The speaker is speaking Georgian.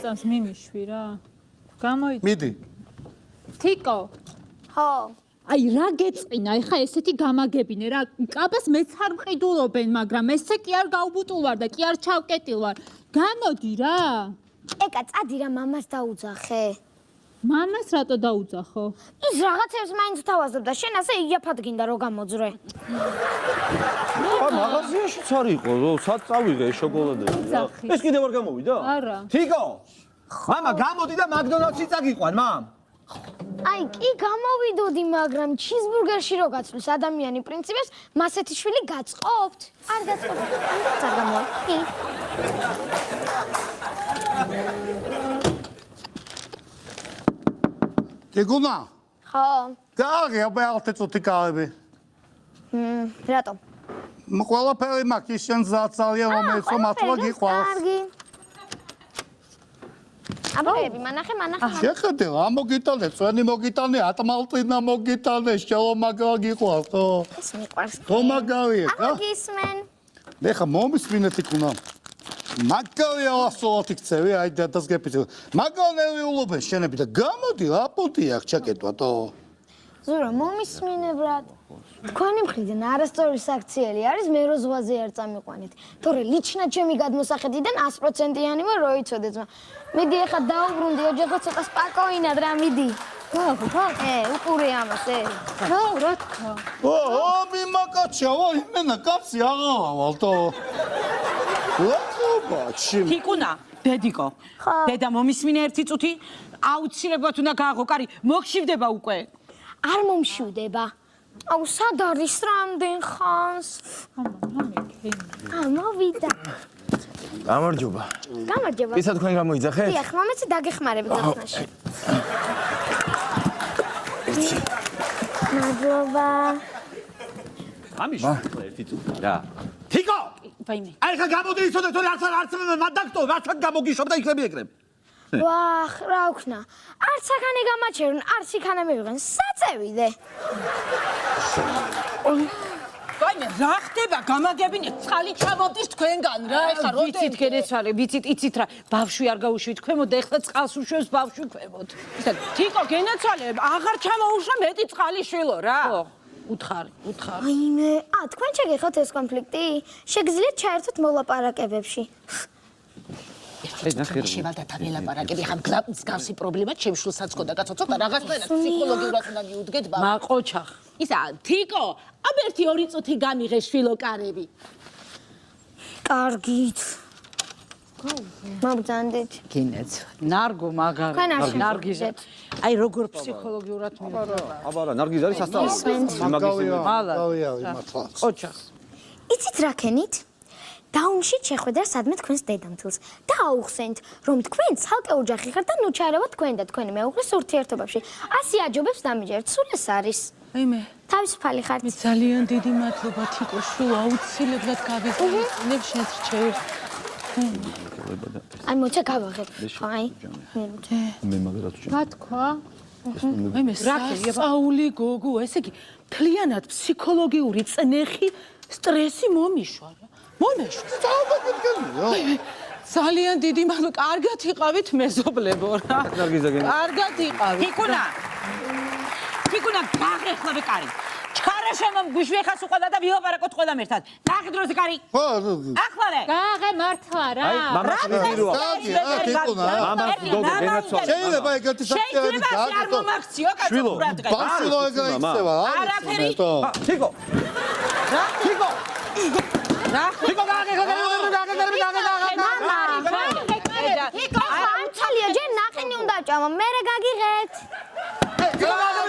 წამს მიმიშვი რა. გამოიწვია. მიდი. თიკო. ხო. აი რა გეწყინა, ეხა ესეთი გამაგებინე რა. კაბას მეც არ მყიდულობენ, მაგრამ ესე კი არ გავბუტულ ვარ და კი არ ჩავკეტილ ვარ. გამოდი რა. ეკა წადი რა მამას დაუძახე. მამას რატო დაუძახო? ის რაღაცებს მაინც თავაზობდა, შენ ასე იაფად გინდა რომ გამოძრე. მაღაზიაშიც არ იყო, სად წავიღე შოკოლადები. ეს კიდევ არ გამოვიდა? არა. თიკო. მამა გამოდი და მაკდონალდსში წაგიყვან, მამ. აი, კი გამოვიდოდი, მაგრამ ჩიზბურგერში რო გაცვლის ადამიანი პრინციპებს, მასეთი შვილი გაწყობთ. არ გაწყობთ. არ გამოვა. გიგუნა. ხო. კარგი, აბა წუთი კალები. რატომ? ყველაფერი მაქვს, შენ ძალიან რომელიც მართლა გიყვარს. კარგი. აბები, მანახე. შეხედე, რა მოგიტანე, წვენი მოგიტანე, ატმალტინა მოგიტანე, შელომაგრა გიყვარს, ხო? ეს მიყვარს. ხო მაგარია, რა? ახლა გისმენ. ეხა მომისმინეთ იქუნა. მაგარია ასოათი ქცევი, აი დადასგებითი. მაგონელი ულობენ შენები და გამოდი, რა პონტი აქვს ჩაკეტვათო. ზურა, მომისმინე ბრატ. თქვენი მხრიდან არასწორი საქციელი არის, მე რო ზღვაზე არ წამიყვანით. თორე ლიჩნა ჩემი გადმოსახედიდან 100%-იანი ვარ, რო იცოდე ძმა. მიდი ახლა დაუბრუნდი, ოჯახო ცოტა სპაკოინად რა, მიდი. გა. უყურე ამას, რა თქვა? მიმაკაჩა, იმენა კაცი აღავალთო. ლაკობაჩი. თიკუნა, დედიკო. დედა მომისმინე ერთი წუთი, აუცილებლად უნდა გააღო, კარი, მოგშივდება უკვე. არ მომშივდება. აუ, სად არის რამდენ ხანს? მოვიდა. გამარჯობა. გამარჯობა. ისა თქვენ გამოიძახეთ? დიახ, მომეცი დაგეხმარებით ახსნაში. მადლობა. ამიში, ერთი წუთი რა. თიკო! ვაიმე. აი ხა გამოდი იცოდე, თორე არც მადაქტო, რაცაც გამოგიშობ და იქნები ეგრებ. ვახ, რა ვქნა. არც აქანე გამაჩერონ, არც იქანე მივიღენ. საწევიდე. ვაიმე, რა ხდება? გამაგებინე, წყალი ჩამოვდის თქვენგან რა, ეხა როდი? ვიცით, გენეცვალე, ვიცით, იცით რა. ბავშვი არ გაუშვით ქვემოთ და ეხლა წყალს უშვებს ბავშვი ქვემოთ. ისა, თიკო, გენეცვალე, აღარ ჩამოუშვა მეტი წყალი შვილო რა. ხო. უთხარი. აიმე, თქვენ შეგეხოთ ეს კონფლიქტი? შეგიძლიათ ჩაერთოთ მოლაპარაკებებში. შევალდა თაველაპარაკები, ხან მსგავსი პრობლემა ჩემშვილსაც ხოდა კაცო, ცოტა რაღაცნაირად ფსიქოლოგიურად უნდა მიუდგეთ ბავშვს. მაყოჩახ. ისა, თიკო, აბა 1-2 წუთი გამიღე შვილო კარები. კარგით. მოგძანდით. გინეც. ნარგო მაგარი. ნარგიზა. აი როგორ ფსიქოლოგიურად მიუდგება. აბა რა, ნარგიზ არის სასწავლო. მაგავია, მართლა. ოჩახ. იცით რა ქენით? დაუნში შეხვედრა სადმე თქვენს დედამთილს და აუხსენთ, რომ თქვენ ცალკე ოჯახი ხართ და ნუ ჩაერავათ თქვენ და თქვენი მეუღლის ურთიერთობებში. ასე აჯობებს დამიჯერეთ, სულ ეს არის. აიმე. თავისუფალი ხართ. მე ძალიან დიდი მადლობა თიკო, შვილო, აუცილებლად გავიხსენებ შენს რჩევებს. აი მოჩა გავაღებ. აი. მე მაგარად ვჭი. რა თქვა? აიმე, სწაული გოგო, ესე იგი, მთლიანად ფსიქოლოგიური წნეხი, სტრესი მომიშვა რა. მომეშვა. ძალიან დიდი მადლობა. კარგად იყავით მეზობლებო რა. კარგად იყავით. თიკუნა, გაღეხლა კარი. ჩქარაშემამ გუშვი ხას უყადა და ვიოპარაკოთ ყველამ ერთად. გაახედროს კარი. ხო. ახლარე. გააღე მართლა რა. მამას მიდიროა. თიკუნა. მამას გოგო გენაცვალე. შეიძლება ეგეთი საქციელი შეიძლება არ მომაქციო კაცო ბრატ დღეს. ბავშვი ეგა იქცევა, არაფერი. თიკო. რა? თიკო. რა? თიკო გააღეხლა. თიკო, ამცალია ჯერ ნაყინი უნდა ჭამა, მერე გაგიღეთ. თიკო გააღეხლა.